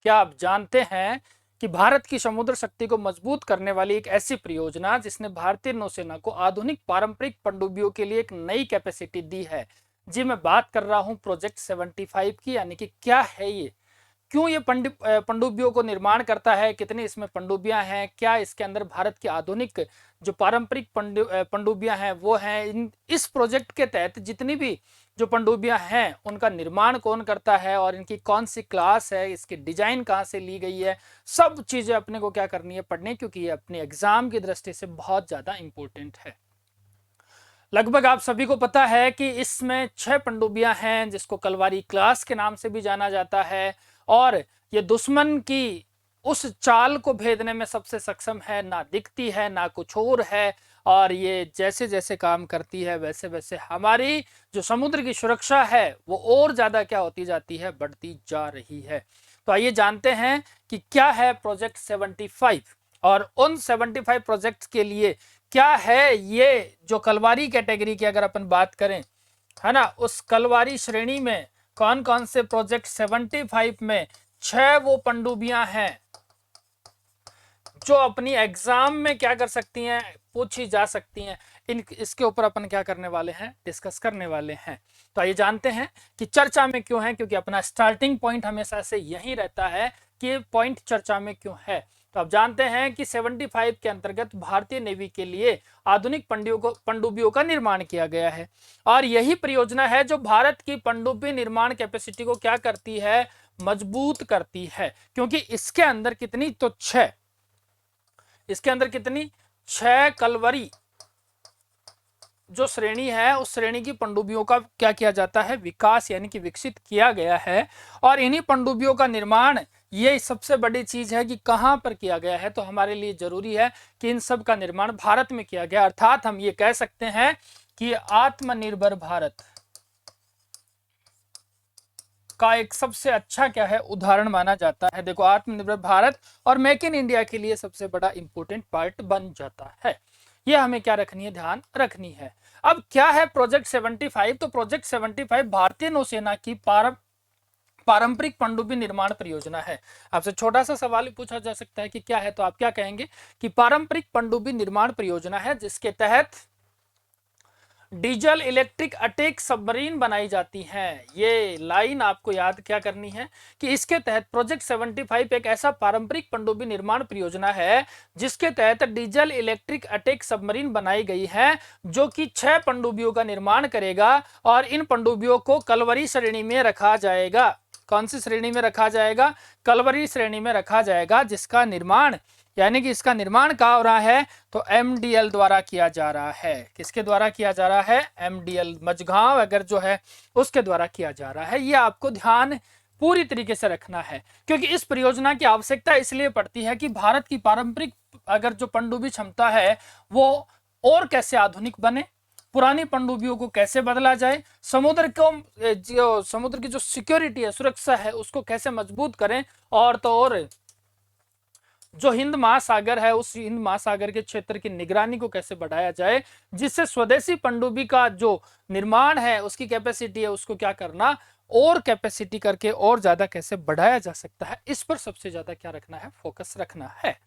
क्या आप जानते हैं कि भारत की समुद्र शक्ति को मजबूत करने वाली एक ऐसी परियोजना जिसने भारतीय नौसेना को आधुनिक पारंपरिक पनडुब्बियों के लिए एक नई कैपेसिटी दी है? जी, मैं बात कर रहा हूं प्रोजेक्ट 75 की। यानी कि क्या है ये, क्यों ये पनडुब्बियों को निर्माण करता है, कितनी इसमें पनडुब्बियां हैं, क्या इसके अंदर भारत की आधुनिक जो पारंपरिक पनडुब्बियां हैं वो हैं, इस प्रोजेक्ट के तहत जितनी भी जो पनडुब्बियां हैं उनका निर्माण कौन करता है और इनकी कौन सी क्लास है, इसकी डिजाइन कहाँ से ली गई है, सब चीजें अपने को क्या करनी है, पढ़नी, क्योंकि ये अपने एग्जाम की दृष्टि से बहुत ज्यादा इंपॉर्टेंट है। लगभग आप सभी को पता है कि इसमें 6 पनडुब्बियां हैं जिसको कलवारी क्लास के नाम से भी जाना जाता है, और ये दुश्मन की उस चाल को भेदने में सबसे सक्षम है, ना दिखती है ना कुछ और है, और ये जैसे जैसे काम करती है वैसे वैसे हमारी जो समुद्र की सुरक्षा है वो और ज्यादा क्या होती जाती है, बढ़ती जा रही है। तो आइए जानते हैं कि क्या है प्रोजेक्ट 75 और उन 75 प्रोजेक्ट्स के लिए क्या है। ये जो कलवारी कैटेगरी की अगर अपन बात करें, है ना, उस कलवारी श्रेणी में कौन कौन से प्रोजेक्ट 75 में 6 वो पनडुब्बियां हैं जो अपनी एग्जाम में क्या कर सकती हैं, पूछी जा सकती हैं। इसके ऊपर अपन क्या करने वाले हैं, डिस्कस करने वाले हैं। तो आइए जानते हैं कि चर्चा में क्यों है, क्योंकि अपना स्टार्टिंग पॉइंट हमेशा से यही रहता है कि पॉइंट चर्चा में क्यों है। तो आप जानते हैं कि 75 के अंतर्गत भारतीय नेवी के लिए आधुनिक पनडुब्बियों का निर्माण किया गया है, और यही परियोजना है जो भारत की पनडुब्बी निर्माण कैपेसिटी को क्या करती है, मजबूत करती है। क्योंकि इसके अंदर कितनी, तो 6, इसके अंदर कितनी, 6 कलवरी जो श्रेणी है उस श्रेणी की पनडुब्बियों का क्या किया जाता है, विकास यानी कि विकसित किया गया है। और इन्हीं पनडुब्बियों का निर्माण, ये सबसे बड़ी चीज है कि कहां पर किया गया है। तो हमारे लिए जरूरी है कि इन सब का निर्माण भारत में किया गया, अर्थात हम ये कह सकते हैं कि आत्मनिर्भर भारत का एक सबसे अच्छा क्या है, उदाहरण माना जाता है। देखो, आत्मनिर्भर भारत और मेक इन इंडिया के लिए सबसे बड़ा इंपॉर्टेंट पार्ट बन जाता है। ये हमें क्या रखनी है, ध्यान रखनी है। अब क्या है प्रोजेक्ट 75? तो प्रोजेक्ट 75 भारतीय नौसेना की पारंपरिक पनडुब्बी निर्माण परियोजना है। आपसे छोटा सा सवाल पूछा जा सकता है कि क्या है, तो आप क्या कहेंगे कि पारंपरिक पनडुब्बी निर्माण परियोजना है जिसके तहत डीजल इलेक्ट्रिक अटैक सबमरीन बनाई जाती हैं। ये लाइन आपको याद क्या करनी है कि इसके तहत प्रोजेक्ट 75 एक ऐसा पारंपरिक पनडुब्बी निर्माण परियोजना है जिसके तहत डीजल इलेक्ट्रिक अटैक सबमरीन बनाई गई है, जो कि 6 पनडुब्बियों का निर्माण करेगा, और इन पनडुब्बियों को कलवरी श्रेणी में रखा जाएगा। कौन सी श्रेणी में रखा जाएगा, कलवरी श्रेणी में रखा जाएगा, जिसका निर्माण, यानी कि इसका निर्माण कहाँ हो रहा है, तो एमडीएल द्वारा किया जा रहा है। किसके द्वारा किया जा रहा है, एमडीएल मझगांव अगर जो है उसके द्वारा किया जा रहा है। ये आपको ध्यान पूरी तरीके से रखना है, क्योंकि इस परियोजना की आवश्यकता इसलिए पड़ती है कि भारत की पारंपरिक अगर जो पनडुब्बी क्षमता है वो और कैसे आधुनिक बने, पुरानी पनडुब्बियों को कैसे बदला जाए, समुद्र की जो सिक्योरिटी है, सुरक्षा है, उसको कैसे मजबूत करें, और तो और जो हिंद महासागर है उस हिंद महासागर के क्षेत्र की निगरानी को कैसे बढ़ाया जाए, जिससे स्वदेशी पनडुब्बी का जो निर्माण है, उसकी कैपेसिटी है, उसको क्या करना, और कैपेसिटी करके और ज्यादा कैसे बढ़ाया जा सकता है, इस पर सबसे ज्यादा क्या रखना है, फोकस रखना है।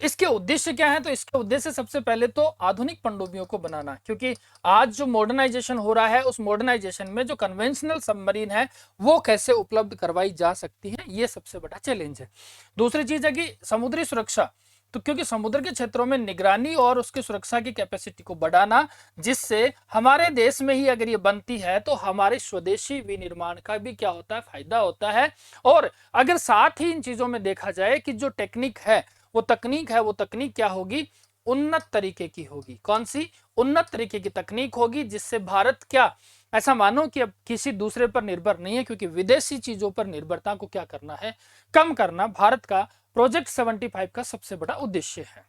इसके उद्देश्य क्या है, तो इसके उद्देश्य सबसे पहले तो आधुनिक पनडुब्बियों को बनाना, क्योंकि आज जो मॉडर्नाइजेशन हो रहा है उस मॉडर्नाइजेशन में जो कन्वेंशनल सबमरीन है वो कैसे उपलब्ध करवाई जा सकती है, ये सबसे बड़ा चैलेंज है। दूसरी चीज है कि समुद्री सुरक्षा, तो क्योंकि समुद्र के क्षेत्रों में निगरानी और उसकी सुरक्षा की कैपेसिटी को बढ़ाना, जिससे हमारे देश में ही अगर ये बनती है तो हमारे स्वदेशी विनिर्माण का भी क्या होता है, फायदा होता है। और अगर साथ ही इन चीजों में देखा जाए कि जो टेक्निक है, वो तकनीक क्या होगी, उन्नत तरीके की होगी। कौन सी, उन्नत तरीके की तकनीक होगी, जिससे भारत क्या, ऐसा मानो कि अब किसी दूसरे पर निर्भर नहीं है, क्योंकि विदेशी चीजों पर निर्भरता को क्या करना है, कम करना भारत का प्रोजेक्ट 75 का सबसे बड़ा उद्देश्य है।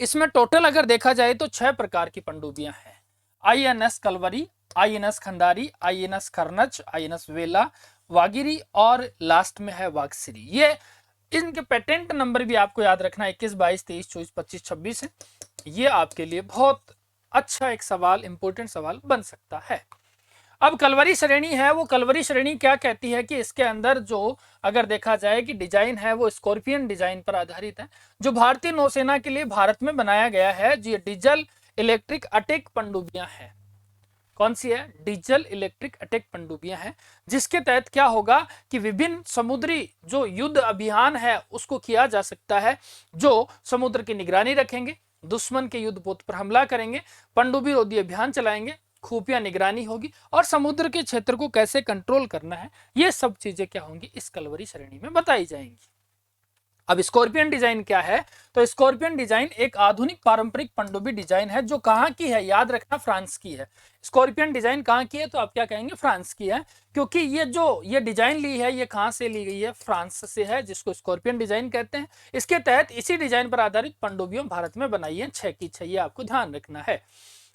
इसमें टोटल अगर देखा जाए तो 6 प्रकार की पनडुब्बियां हैं। आईएनएस कलवरी, आईएनएस खंडारी, आईएनएस करनच, आईएनएस वेला, वागिरी, और लास्ट में है वागसिरी। ये इनके पेटेंट नंबर भी आपको याद रखना, 21, 22, 23, 24, 25, 26 है। ये आपके लिए बहुत अच्छा एक सवाल, इंपॉर्टेंट सवाल बन सकता है। अब कलवरी श्रेणी है, वो कलवरी श्रेणी क्या कहती है कि इसके अंदर जो अगर देखा जाए कि डिजाइन है वो स्कॉर्पियन डिजाइन पर आधारित है, जो भारतीय नौसेना के लिए भारत में बनाया गया है। जी डीजल इलेक्ट्रिक अटैक पनडुब्बियां है। कौन सी है? डीजल इलेक्ट्रिक अटैक पनडुब्बियां हैं, जिसके तहत क्या होगा कि विभिन्न समुद्री जो युद्ध अभियान है उसको किया जा सकता है, जो समुद्र की निगरानी रखेंगे, दुश्मन के युद्ध पोत पर हमला करेंगे, पनडुब्बी रोधी अभियान चलाएंगे, खुफिया निगरानी होगी और समुद्र के क्षेत्र को कैसे कंट्रोल करना है, ये सब चीजें क्या होंगी इस कलवरी श्रेणी में बताई जाएंगी। अब स्कॉर्पियन डिजाइन क्या है? तो स्कॉर्पियन डिजाइन एक आधुनिक पारंपरिक पनडुब्बी डिजाइन है, जो कहां की है? याद रखना, फ्रांस की है। स्कॉर्पियन डिजाइन कहां की है? तो आप क्या कहेंगे? फ्रांस की है, क्योंकि ये डिजाइन ली है, ये कहां से ली गई है? फ्रांस से है, जिसको स्कॉर्पियन डिजाइन कहते हैं। इसके तहत इसी डिजाइन पर आधारित पनडुब्बियों भारत में बनाई है 6 की 6, ये आपको ध्यान रखना है।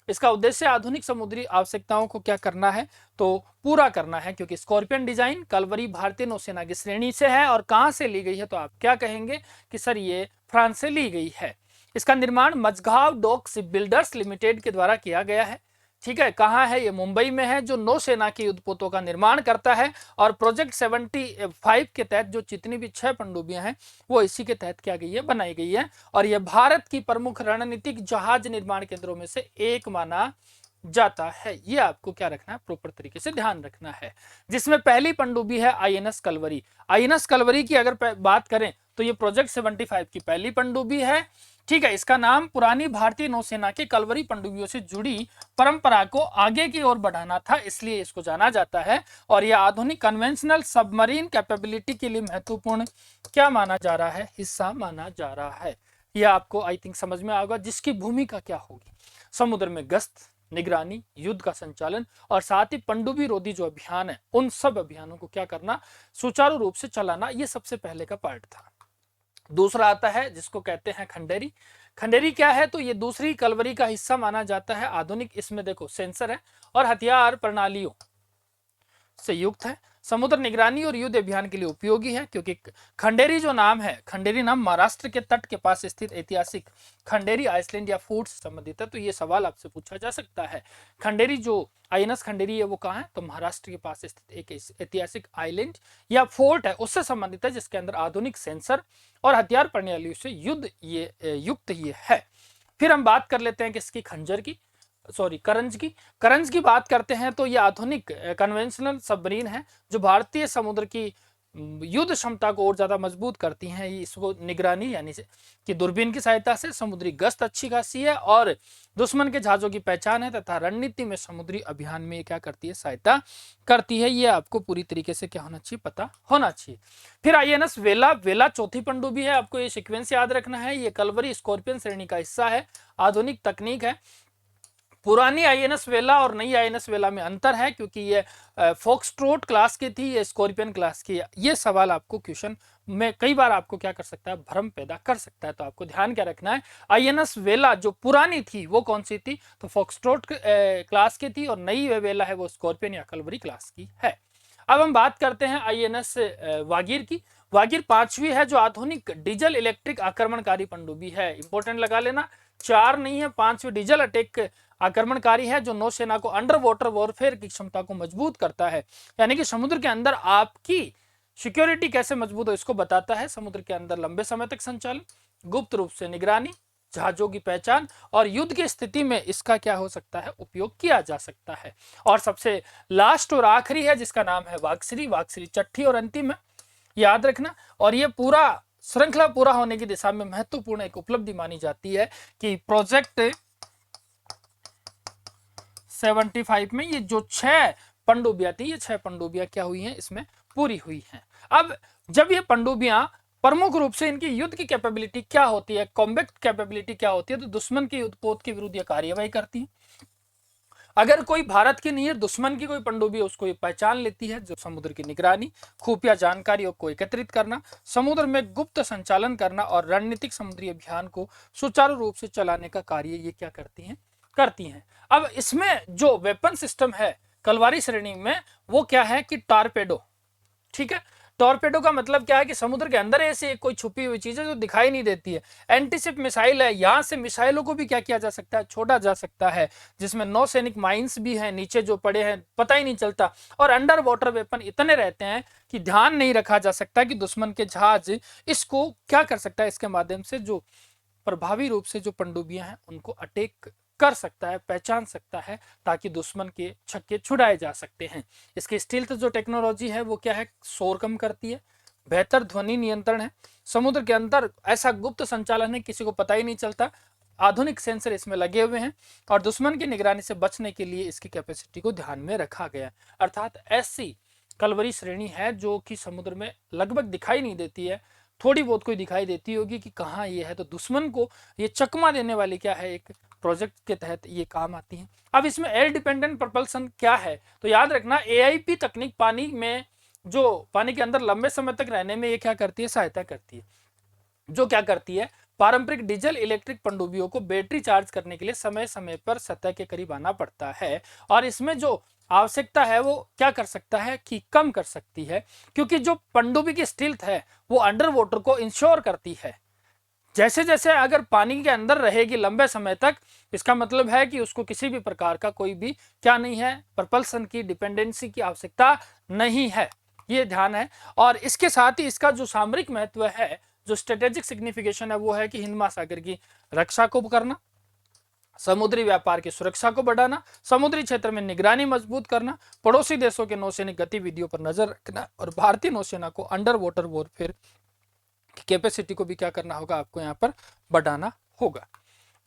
इसका उद्देश्य आधुनिक समुद्री आवश्यकताओं को क्या करना है? तो पूरा करना है, क्योंकि स्कॉर्पियन डिजाइन कलवरी भारतीय नौसेना की श्रेणी से है। और कहां से ली गई है? तो आप क्या कहेंगे कि सर ये फ्रांस से ली गई है। इसका निर्माण Mazagon dock ship builders limited के द्वारा किया गया है। ठीक है, कहां है? ये मुंबई में है, जो नौसेना के युद्धपोतों का निर्माण करता है। और प्रोजेक्ट 75 के तहत जो जितनी भी 6 पनडुब्बियां हैं वो इसी के तहत क्या गई है? बनाई गई है। और यह भारत की प्रमुख रणनीतिक जहाज निर्माण केंद्रों में से एक माना जाता है। ये आपको क्या रखना है? प्रॉपर तरीके से ध्यान रखना है। जिसमें पहली पनडुब्बी है आईएनएस कलवरी। आईएनएस कलवरी की अगर बात करें तो ये प्रोजेक्ट 75 की पहली पनडुब्बी है। ठीक है, इसका नाम पुरानी भारतीय नौसेना के कलवरी पनडुब्बियों से जुड़ी परंपरा को आगे की ओर बढ़ाना था, इसलिए इसको जाना जाता है। और यह आधुनिक कन्वेंशनल सबमरीन कैपेबिलिटी के लिए महत्वपूर्ण क्या माना जा रहा है? हिस्सा माना जा रहा है। यह आपको आई थिंक समझ में आएगा, जिसकी भूमिका क्या होगी? समुद्र में गश्त, निगरानी, युद्ध का संचालन और साथ ही पनडुब्बी रोधी जो अभियान है, उन सब अभियानों को क्या करना? सुचारू रूप से चलाना। ये सबसे पहले का पार्ट था। दूसरा आता है जिसको कहते हैं खंडेरी। खंडेरी क्या है? तो ये दूसरी कलवरी का हिस्सा माना जाता है। आधुनिक इसमें देखो सेंसर है और हथियार प्रणालियों से युक्त है, समुद्र निगरानी और युद्ध अभियान के लिए उपयोगी है। क्योंकि खंडेरी जो नाम है, खंडेरी नाम महाराष्ट्र के तट के पास स्थित ऐतिहासिक खंडेरी आइसलैंड या फोर्ट से संबंधित है। तो ये सवाल आपसे पूछा जा सकता है। खंडेरी जो आईएनएस खंडेरी है वो कहाँ है? तो महाराष्ट्र के पास स्थित एक ऐतिहासिक आइलैंड या फोर्ट है, उससे संबंधित है, जिसके अंदर आधुनिक सेंसर और हथियार प्रणालियों से युद्ध ये युक्त ये है। फिर हम बात कर लेते हैं किसकी? खंजर की, सॉरी करंज की। करंज की बात करते हैं तो ये आधुनिक कन्वेंशनल सबमरीन है, जो भारतीय समुद्र की युद्ध क्षमता को और ज्यादा मजबूत करती हैं। इसको निगरानी यानी कि दूरबीन की सहायता से समुद्री गश्त अच्छी खासी है और दुश्मन के जहाजों की पहचान है, तथा रणनीति में समुद्री अभियान में क्या करती है? सहायता करती है। ये आपको पूरी तरीके से क्या होना चाहिए? पता होना चाहिए। फिर आईएनएस वेला। वेला चौथी पनडुब्बी है, आपको ये सीक्वेंस याद रखना है। ये कलवरी स्कॉर्पियन श्रेणी का हिस्सा है, आधुनिक तकनीक है। पुरानी आईएनएस वेला और नई आईएनएस वेला में अंतर है, क्योंकि ये फॉक्सट्रोट क्लास की थी, ये स्कॉर्पियन क्लास की है। ये सवाल आपको क्वेश्चन में कई बार आपको क्या कर सकता है? भ्रम पैदा कर सकता है। तो आपको ध्यान क्या रखना है? आईएनएस वेला जो पुरानी थी वो कौन सी थी? तो फॉक्सट्रोट क्लास की थी, और नई वेला है वो स्कॉर्पियन या कलवरी क्लास की है। अब हम बात करते हैं आईएनएस वागीर की। वागीर 5वीं है, जो आधुनिक डीजल इलेक्ट्रिक आक्रमणकारी पनडुब्बी है। इंपॉर्टेंट लगा लेना, 4 नहीं है, 5वीं डीजल अटैक आक्रमणकारी है, जो नौसेना को अंडर वाटर वॉरफेयर की क्षमता को मजबूत करता है। यानी कि समुद्र के अंदर आपकी सिक्योरिटी कैसे मजबूत हो इसको बताता है। समुद्र के अंदर लंबे समय तक संचालन, गुप्त रूप से निगरानी, जहाजों की पहचान और युद्ध की स्थिति में इसका क्या हो सकता है? उपयोग किया जा सकता है। और सबसे लास्ट और आखिरी है जिसका नाम है वागश्री। वागश्री छठी और अंतिम है, याद रखना। और ये पूरा श्रृंखला पूरा होने की दिशा में महत्वपूर्ण एक उपलब्धि मानी जाती है कि प्रोजेक्ट 75 में ये जो 6 पनडुब्बियां थी, ये 6 पनडुब्बियां क्या हुई हैं? इसमें पूरी हुई हैं। अब जब ये पनडुब्बियां प्रमुख रूप से इनकी युद्ध की कैपेबिलिटी क्या होती है? कॉम्बैक्ट कैपेबिलिटी क्या होती है? तो दुश्मन के युद्धपोत के विरुद्ध ये कार्यवाही करती है। अगर कोई भारत की नहीं है, दुश्मन की कोई पनडुब्बी है, उसको ये पहचान लेती है। जो समुद्र की निगरानी, खुफिया जानकारियों को एकत्रित करना, समुद्र में गुप्त संचालन करना और रणनीतिक समुद्री अभियान को सुचारू रूप से चलाने का कार्य ये क्या करती हैं। अब इसमें जो वेपन सिस्टम है कलवारी श्रेणी में, वो क्या है कि टारपेडो। ठीक है, टॉर्पेडो का मतलब क्या है कि समुद्र के अंदर ऐसी एक कोई छुपी हुई चीज है जो दिखाई नहीं देती है। एंटीशिप मिसाइल है, यहां से मिसाइलों को भी क्या किया जा सकता है, छोड़ा जा सकता है, जिसमें नौसैनिक माइंस भी हैं नीचे जो पड़े हैं, पता ही नहीं चलता। और अंडर वाटर वेपन इतने रहते हैं कि ध्यान नहीं रखा जा सकता कि दुश्मन के जहाज इसको क्या कर सकता है, इसके माध्यम से जो प्रभावी रूप से जो पनडुब्बियां हैं उनको अटैक कर सकता है, पहचान सकता है, ताकि दुश्मन के छक्के छुड़ाए जा सकते हैं। इसकी स्टील्थ जो टेक्नोलॉजी है वो क्या है, शोर कम करती है, बेहतर ध्वनि नियंत्रण है, समुद्र के अंदर ऐसा गुप्त संचालन है किसी को पता ही नहीं चलता, आधुनिक सेंसर इसमें लगे हुए हैं, और दुश्मन की निगरानी से बचने के लिए इसकी कैपेसिटी को ध्यान में रखा गया है। अर्थात ऐसी कलवरी श्रेणी है जो कि समुद्र में लगभग दिखाई नहीं देती है, थोड़ी बहुत कोई दिखाई देती होगी कि कहाँ ये है, तो दुश्मन को ये चकमा देने वाली क्या है, एक प्रोजेक्ट के तहत ये काम आती है। अब इसमें एयर डिपेंडेंट propulsion क्या है, तो याद रखना AIP तकनीक पानी में, जो पानी के अंदर लंबे समय तक रहने में ये क्या करती है, सहायता करती है। जो क्या करती है, पारंपरिक डीजल इलेक्ट्रिक पनडुब्बियों को बैटरी चार्ज करने के लिए समय समय पर सतह के करीब आना पड़ता है, और इसमें जो आवश्यकता है वो क्या कर सकता है कि कम कर सकती है, क्योंकि जो पनडुब्बी की स्टील्थ है वो अंडर वाटर को इंश्योर करती है। जैसे जैसे अगर पानी के अंदर रहेगी लंबे समय तक, इसका मतलब है कि उसको किसी भी प्रकार का कोई भी क्या नहीं है, प्रपल्सन की डिपेंडेंसी की आवश्यकता नहीं है, ये ध्यान है। और इसके साथ ही इसका जो सामरिक महत्व है, जो स्ट्रेटेजिक सिग्निफिकेशन है, वो है कि हिंद महासागर की रक्षा को करना, समुद्री व्यापार की सुरक्षा को बढ़ाना, समुद्री क्षेत्र में निगरानी मजबूत करना, पड़ोसी देशों के नौसैनिक गतिविधियों पर नजर रखना, और भारतीय नौसेना को अंडर वाटर वॉरफेयर की कैपेसिटी को भी क्या करना होगा, आपको यहाँ पर बढ़ाना होगा।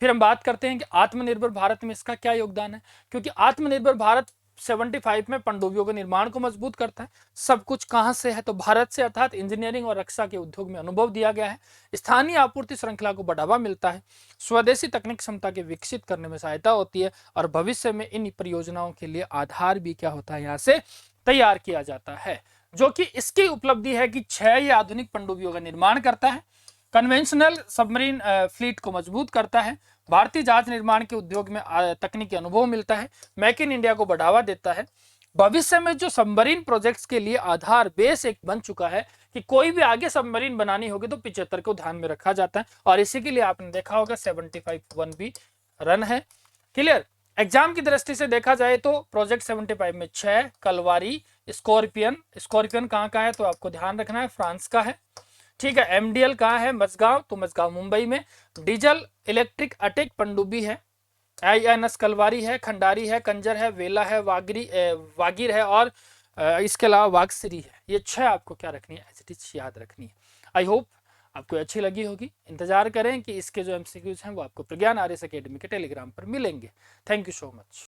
फिर हम बात करते हैं कि आत्मनिर्भर भारत में इसका क्या योगदान है, क्योंकि आत्मनिर्भर भारत 75 में पनडुब्बियों के निर्माण को मजबूत करता है। सब कुछ कहां से है, तो भारत से, अर्थात इंजीनियरिंग और रक्षा के उद्योग में अनुभव दिया गया है। स्थानीय आपूर्ति श्रृंखला को बढ़ावा मिलता है, स्वदेशी तकनीक क्षमता के विकसित करने में सहायता होती है, और भविष्य में इन परियोजनाओं के लिए आधार भी क्या होता है, यहाँ से तैयार किया जाता है। जो कि इसकी उपलब्धि है कि 6 ये आधुनिक पनडुब्बियों का निर्माण करता है, कन्वेंशनल सबमरीन फ्लीट को मजबूत करता है, भारतीय जहाज निर्माण के उद्योग में तकनीकी अनुभव मिलता है, मेक इन इंडिया को बढ़ावा देता है। भविष्य में जो सबमरीन प्रोजेक्ट्स के लिए आधार बेस एक बन चुका है कि कोई भी आगे सबमरीन बनानी होगी तो 75 को ध्यान में रखा जाता है, और इसी के लिए आपने देखा होगा 75 1B रन है। क्लियर। एग्जाम की दृष्टि से देखा जाए तो प्रोजेक्ट 75 में 6 कलवारी, स्कॉर्पियन कहाँ का है, तो आपको ध्यान रखना है, फ्रांस का है। ठीक है। MDL कहाँ है, मझगांव, तो मझगांव मुंबई में। डीजल इलेक्ट्रिक अटैक पनडुब्बी है, INS कलवारी है, खंडारी है, कंजर है, वेला है, वागिर है, और इसके अलावा वागसिरी है। ये 6 आपको क्या रखनी है, एज इट इज याद रखनी है। आई होप आपको अच्छी लगी होगी। इंतजार करें कि इसके जो MCQs हैं वो आपको प्रज्ञान RS अकेडमी के टेलीग्राम पर मिलेंगे। Thank you so much.